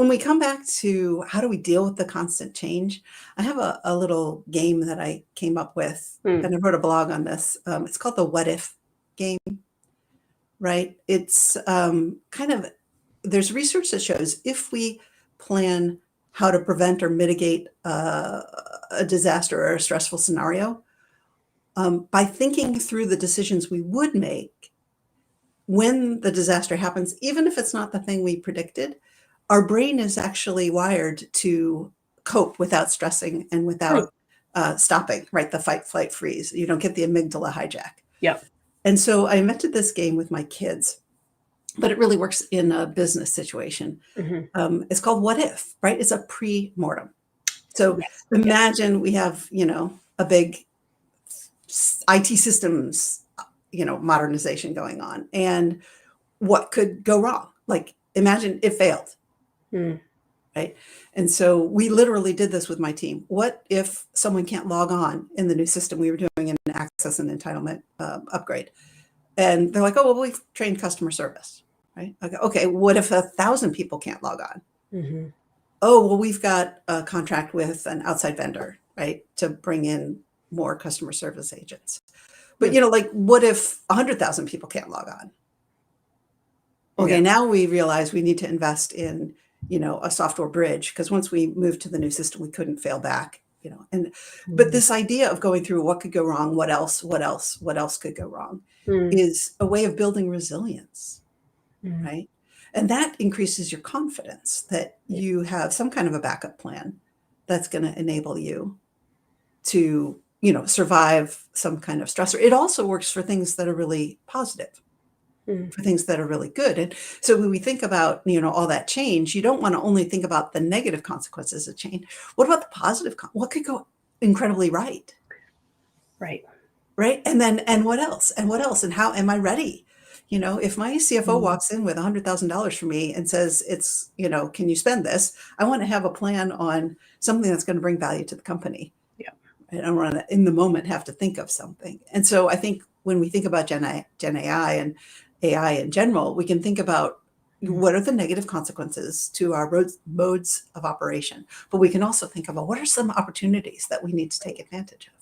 when we come back to how do we deal with the constant change, I have a little game that I came up with, and I wrote a blog on this. It's called the What If game, right? It's there's research that shows if we plan how to prevent or mitigate a disaster or a stressful scenario, by thinking through the decisions we would make when the disaster happens, even if it's not the thing we predicted, our brain is actually wired to cope without stressing and without stopping, right? The fight, flight, freeze. You don't get the amygdala hijack. Yep. And so I invented this game with my kids, but it really works in a business situation. It's called What If, right? It's a pre-mortem. So imagine we have, a big IT systems, modernization going on, and what could go wrong? Like, imagine it failed, right? And so we literally did this with my team. What if someone can't log on in the new system? We were doing an access and entitlement upgrade. And they're like, oh, well, we've trained customer service, right? Okay, what if 1,000 people can't log on? Oh, well, we've got a contract with an outside vendor, right, to bring in more customer service agents. But, what if 100,000 people can't log on? Okay, now we realize we need to invest in, a software bridge, because once we moved to the new system, we couldn't fail back, but this idea of going through what could go wrong, what else could go wrong is a way of building resilience, right? And that increases your confidence that you have some kind of a backup plan that's going to enable you to, survive some kind of stressor. It also works for things that are really positive, for things that are really good. And so when we think about, all that change, you don't want to only think about the negative consequences of change. What about the positive? What could go incredibly right? Right. Right. And what else? And what else? And how am I ready? If my CFO walks in with $100,000 for me and says it's, can you spend this? I want to have a plan on something that's going to bring value to the company. Yeah. I don't want to, in the moment, have to think of something. And so I think when we think about Gen AI and AI in general, we can think about what are the negative consequences to our modes of operation, but we can also think about what are some opportunities that we need to take advantage of.